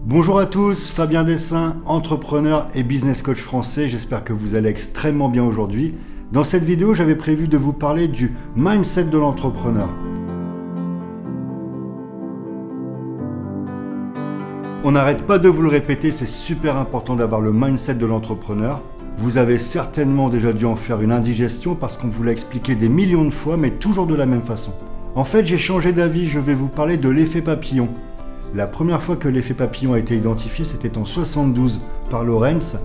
Bonjour à tous, Fabien Dessin, entrepreneur et business coach français. J'espère que vous allez extrêmement bien aujourd'hui. Dans cette vidéo, j'avais prévu de vous parler du mindset de l'entrepreneur. On n'arrête pas de vous le répéter, c'est super important d'avoir le mindset de l'entrepreneur. Vous avez certainement déjà dû en faire une indigestion parce qu'on vous l'a expliqué des millions de fois, mais toujours de la même façon. En fait, j'ai changé d'avis, je vais vous parler de l'effet papillon. La première fois que l'effet papillon a été identifié, c'était en 1972 par Lorentz,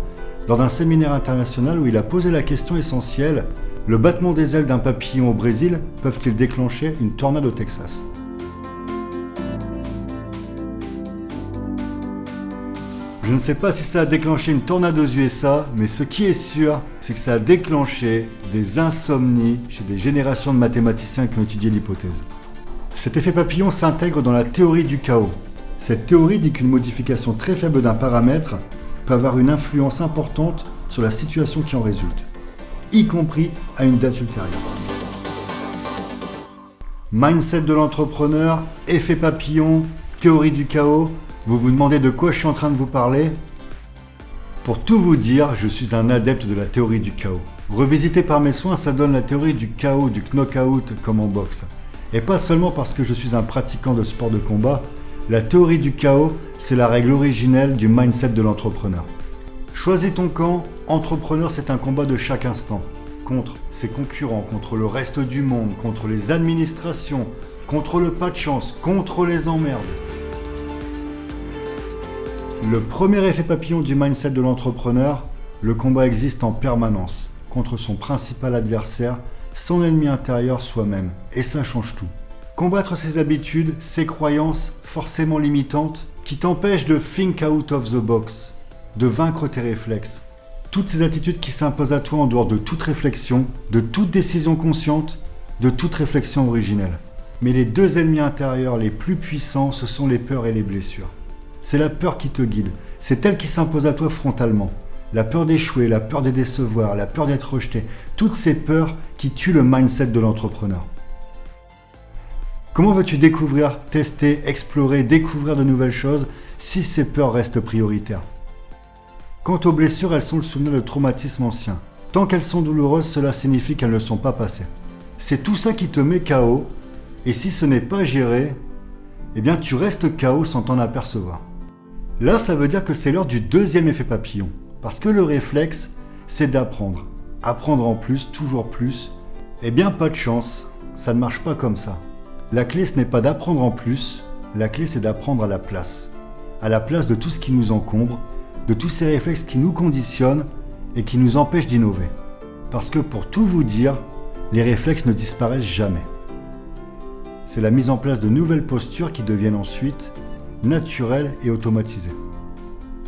lors d'un séminaire international où il a posé la question essentielle: le battement des ailes d'un papillon au Brésil peuvent-ils déclencher une tornade au Texas? Je ne sais pas si ça a déclenché une tornade aux USA, mais ce qui est sûr, c'est que ça a déclenché des insomnies chez des générations de mathématiciens qui ont étudié l'hypothèse. Cet effet papillon s'intègre dans la théorie du chaos. Cette théorie dit qu'une modification très faible d'un paramètre peut avoir une influence importante sur la situation qui en résulte, y compris à une date ultérieure. Mindset de l'entrepreneur, effet papillon, théorie du chaos. Vous vous demandez de quoi je suis en train de vous parler? Pour tout vous dire, je suis un adepte de la théorie du chaos. Revisité par mes soins, ça donne la théorie du chaos, du knockout comme en boxe. Et pas seulement parce que je suis un pratiquant de sport de combat, la théorie du chaos, c'est la règle originelle du mindset de l'entrepreneur. Choisis ton camp, entrepreneur, c'est un combat de chaque instant. Contre ses concurrents, contre le reste du monde, contre les administrations, contre le pas de chance, contre les emmerdes. Le premier effet papillon du mindset de l'entrepreneur, le combat existe en permanence contre son principal adversaire, son ennemi intérieur soi-même. Et ça change tout. Combattre ses habitudes, ses croyances forcément limitantes qui t'empêchent de think out of the box, de vaincre tes réflexes. Toutes ces attitudes qui s'imposent à toi en dehors de toute réflexion, de toute décision consciente, de toute réflexion originelle. Mais les deux ennemis intérieurs les plus puissants, ce sont les peurs et les blessures. C'est la peur qui te guide, c'est elle qui s'impose à toi frontalement. La peur d'échouer, la peur de décevoir, la peur d'être rejeté, toutes ces peurs qui tuent le mindset de l'entrepreneur. Comment veux-tu découvrir, tester, explorer, découvrir de nouvelles choses si ces peurs restent prioritaires? Quant aux blessures, elles sont le souvenir de traumatismes anciens. Tant qu'elles sont douloureuses, cela signifie qu'elles ne sont pas passées. C'est tout ça qui te met KO, et si ce n'est pas géré, eh bien tu restes KO sans t'en apercevoir. Là, ça veut dire que c'est l'heure du deuxième effet papillon. Parce que le réflexe, c'est d'apprendre. Apprendre en plus, toujours plus. Eh bien, pas de chance, ça ne marche pas comme ça. La clé, ce n'est pas d'apprendre en plus, la clé, c'est d'apprendre à la place. À la place de tout ce qui nous encombre, de tous ces réflexes qui nous conditionnent et qui nous empêchent d'innover. Parce que pour tout vous dire, les réflexes ne disparaissent jamais. C'est la mise en place de nouvelles postures qui deviennent ensuite naturelles et automatisées.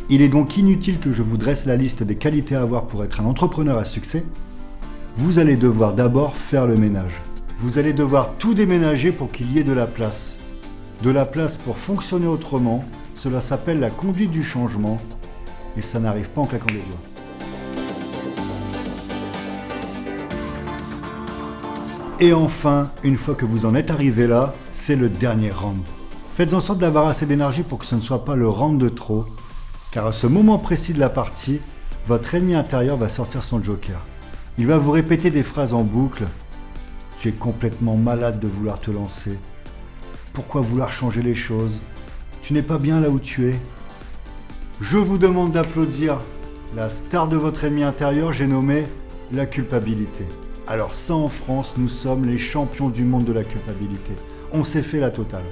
Il est donc inutile que je vous dresse la liste des qualités à avoir pour être un entrepreneur à succès. Vous allez devoir d'abord faire le ménage. Vous allez devoir tout déménager pour qu'il y ait de la place. De la place pour fonctionner autrement, cela s'appelle la conduite du changement et ça n'arrive pas en claquant des doigts. Et enfin, une fois que vous en êtes arrivé là, c'est le dernier round. Faites en sorte d'avoir assez d'énergie pour que ce ne soit pas le round de trop, car à ce moment précis de la partie, votre ennemi intérieur va sortir son joker. Il va vous répéter des phrases en boucle. Tu es complètement malade de vouloir te lancer. Pourquoi vouloir changer les choses? Tu n'es pas bien là où tu es. Je vous demande d'applaudir la star de votre ennemi intérieur, j'ai nommé la culpabilité. Alors ça, en France, nous sommes les champions du monde de la culpabilité. On s'est fait la totale.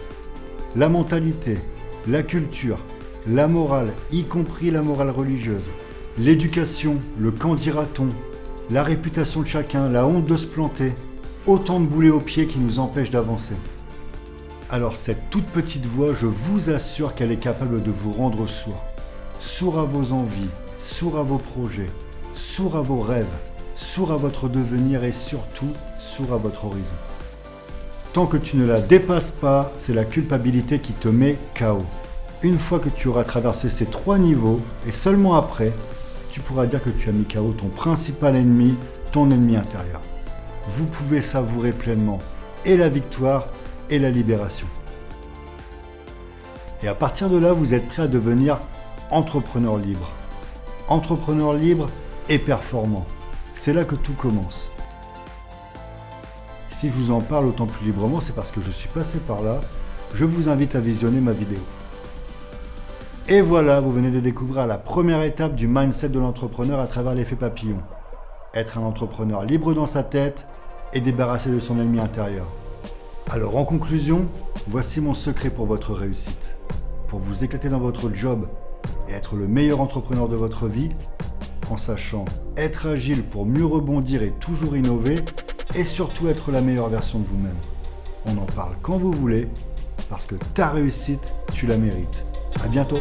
La mentalité, la culture, la morale, y compris la morale religieuse, l'éducation, le qu'en dira-t-on, la réputation de chacun, la honte de se planter, autant de boulets aux pieds qui nous empêchent d'avancer. Alors cette toute petite voix, je vous assure qu'elle est capable de vous rendre sourd. Sourd à vos envies, sourd à vos projets, sourd à vos rêves, sourd à votre devenir et surtout sourd à votre horizon. Tant que tu ne la dépasses pas, c'est la culpabilité qui te met KO. Une fois que tu auras traversé ces 3 niveaux, et seulement après, tu pourras dire que tu as mis KO ton principal ennemi, ton ennemi intérieur. Vous pouvez savourer pleinement et la victoire et la libération. Et à partir de là, vous êtes prêt à devenir entrepreneur libre. Entrepreneur libre et performant. C'est là que tout commence. Si je vous en parle autant plus librement, c'est parce que je suis passé par là. Je vous invite à visionner ma vidéo. Et voilà, vous venez de découvrir la première étape du mindset de l'entrepreneur à travers l'effet papillon. Être un entrepreneur libre dans sa tête et débarrassé de son ennemi intérieur. Alors en conclusion, voici mon secret pour votre réussite. Pour vous éclater dans votre job et être le meilleur entrepreneur de votre vie, en sachant être agile pour mieux rebondir et toujours innover, et surtout être la meilleure version de vous-même. On en parle quand vous voulez, parce que ta réussite, tu la mérites. À bientôt.